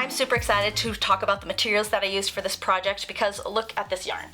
I'm super excited to talk about the materials that I used for this project because look at this yarn.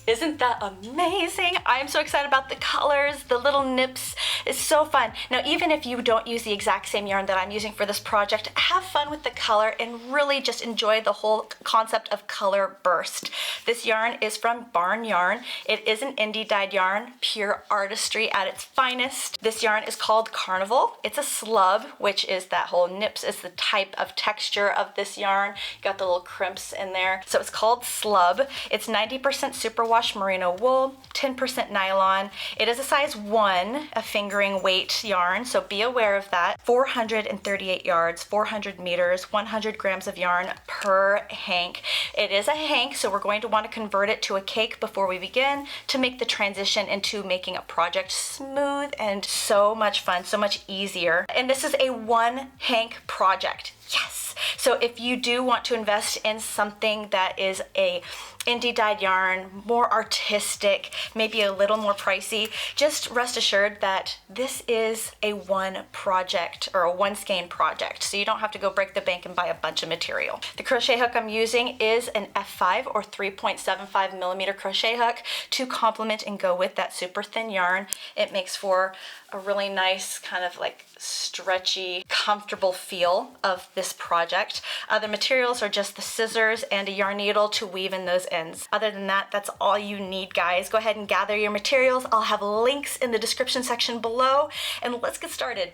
Isn't that amazing? I'm so excited about the colors, the little nips. It's so fun. Now, even if you don't use the exact same yarn that I'm using for this project, have fun with the color and really just enjoy the whole concept of color burst. This yarn is from Barn Yarn. It is an Indy-Dyed yarn, pure artistry at its finest. This yarn is called Carnival. It's a slub, which is that whole nips is the type of texture of this yarn. You got the little crimps in there. So it's called Slub. It's 90% superwash merino wool, 10% nylon. It is a size 1, a fingering weight yarn, so be aware of that. 438 yards, 400 meters, 100 grams of yarn per hank. It is a hank, so we're going to want to convert it to a cake before we begin to make the transition into making a project smooth and so much fun, so much easier. And this is a 1 hank project. Yes! So if you do want to invest in something that is a Indy-Dyed yarn, more artistic, maybe a little more pricey, just rest assured that this is a 1 project or a 1 skein project, so you don't have to go break the bank and buy a bunch of material. The crochet hook I'm using is an F5 or 3.75 millimeter crochet hook to complement and go with that super thin yarn. It makes for a really nice kind of like stretchy, comfortable feel of this project. The materials are just the scissors and a yarn needle to weave in those ends. Other than that, that's all you need, guys. Go ahead and gather your materials. I'll have links in the description section below, and let's get started.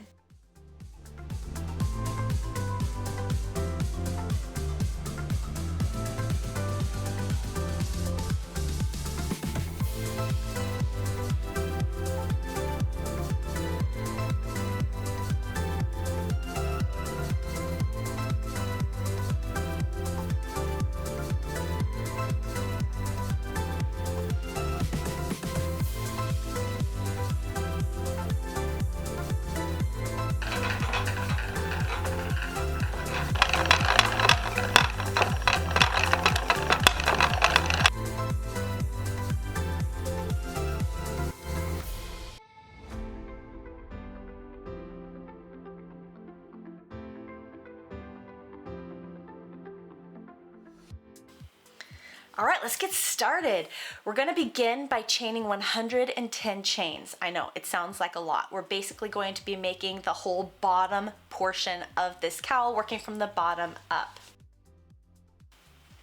All right, let's get started. We're gonna begin by chaining 110 chains. I know, it sounds like a lot. We're basically going to be making the whole bottom portion of this cowl, working from the bottom up.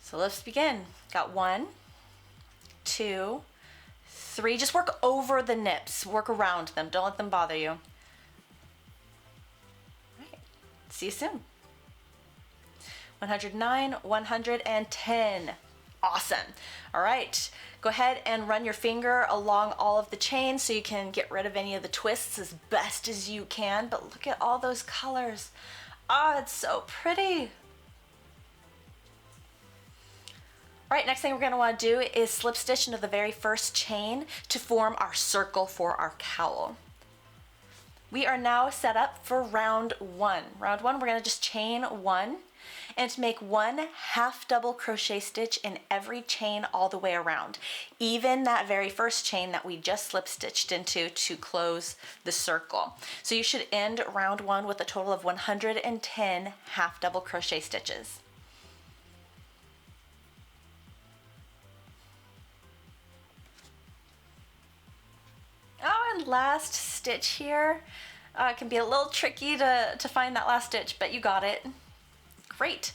So let's begin. Got 1, 2, 3. Just work over the nips, work around them. Don't let them bother you. All right, see you soon. 109, 110. Awesome. All right, go ahead and run your finger along all of the chains so you can get rid of any of the twists as best as you can, but look at all those colors. Ah, it's so pretty. All right, next thing we're gonna wanna do is slip stitch into the very first chain to form our circle for our cowl. We are now set up for round 1. Round 1, we're gonna just chain 1 and make 1 half double crochet stitch in every chain all the way around, even that very first chain that we just slip stitched into to close the circle. So you should end round 1 with a total of 110 half double crochet stitches. Oh, and last stitch here. It can be a little tricky to find that last stitch, but you got it. Great.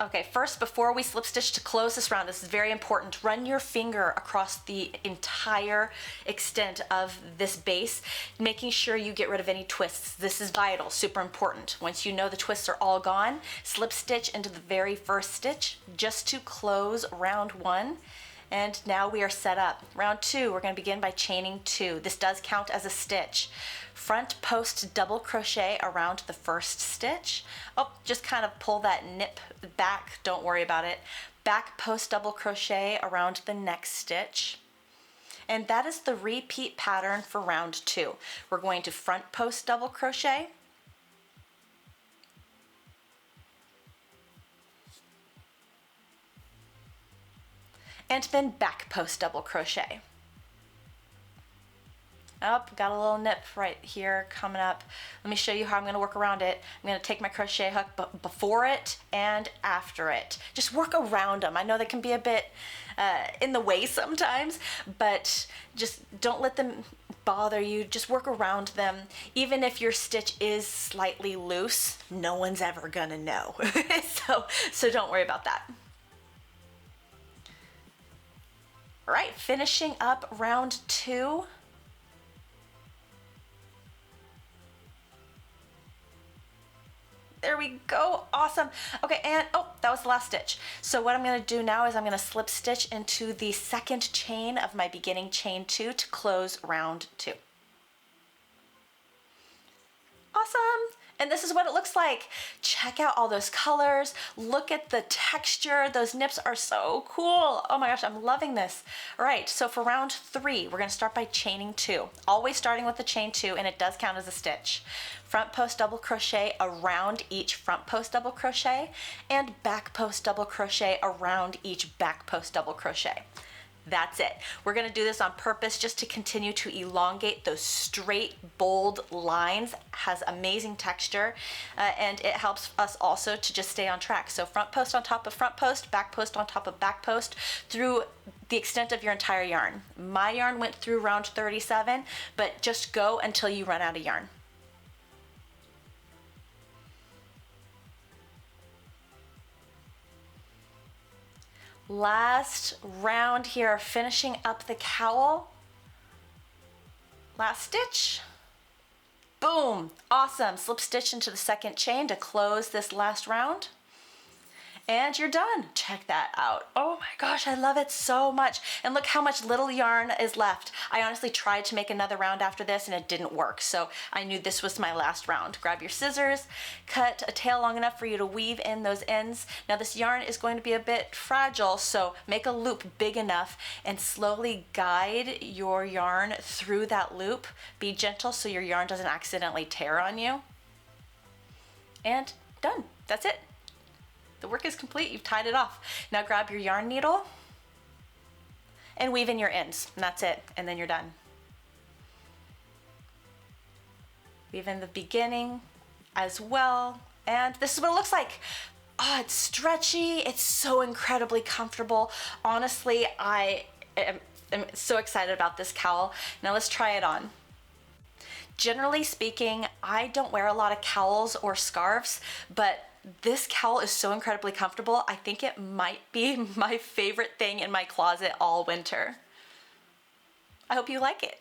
Okay, first, before we slip stitch to close this round, this is very important. Run your finger across the entire extent of this base, making sure you get rid of any twists. This is vital, super important. Once you know the twists are all gone, slip stitch into the very first stitch just to close round 1. And now we are set up. Round 2, we're going to begin by chaining 2. This does count as a stitch. Front post double crochet around the first stitch. Oh, just kind of pull that nip back, don't worry about it. Back post double crochet around the next stitch. And that is the repeat pattern for round 2. We're going to front post double crochet, and then back post double crochet. Oh, got a little nip right here coming up. Let me show you how I'm going to work around it. I'm going to take my crochet hook before it and after it. Just work around them. I know they can be a bit in the way sometimes, but just don't let them bother you. Just work around them. Even if your stitch is slightly loose, no one's ever going to know. so don't worry about that. All right, finishing up round 2. There we go, awesome. Okay, and oh, that was the last stitch. So what I'm gonna do now is I'm gonna slip stitch into the second chain of my beginning chain 2 to close round 2. Awesome. And this is what it looks like. Check out all those colors. Look at the texture. Those nips are so cool. Oh my gosh, I'm loving this. All right, so for round 3, we're gonna start by chaining 2. Always starting with the chain 2, and it does count as a stitch. Front post double crochet around each front post double crochet, and back post double crochet around each back post double crochet. That's it. We're gonna do this on purpose just to continue to elongate those straight, bold lines. Has amazing texture, and it helps us also to just stay on track. So front post on top of front post, back post on top of back post through the extent of your entire yarn. My yarn went through round 37, but just go until you run out of yarn. Last round here, finishing up the cowl. Last stitch. Boom, awesome. Slip stitch into the second chain to close this last round. And you're done. Check that out. Oh my gosh, I love it so much. And look how much little yarn is left. I honestly tried to make another round after this and it didn't work. So I knew this was my last round. Grab your scissors, cut a tail long enough for you to weave in those ends. Now this yarn is going to be a bit fragile, so make a loop big enough and slowly guide your yarn through that loop. Be gentle so your yarn doesn't accidentally tear on you. And done. That's it. The work is complete, you've tied it off. Now grab your yarn needle and weave in your ends, and that's it, and then you're done. Weave in the beginning as well, and this is what it looks like. Oh, it's stretchy, it's so incredibly comfortable. Honestly, I am so excited about this cowl. Now let's try it on. Generally speaking, I don't wear a lot of cowls or scarves, but this cowl is so incredibly comfortable. I think it might be my favorite thing in my closet all winter. I hope you like it.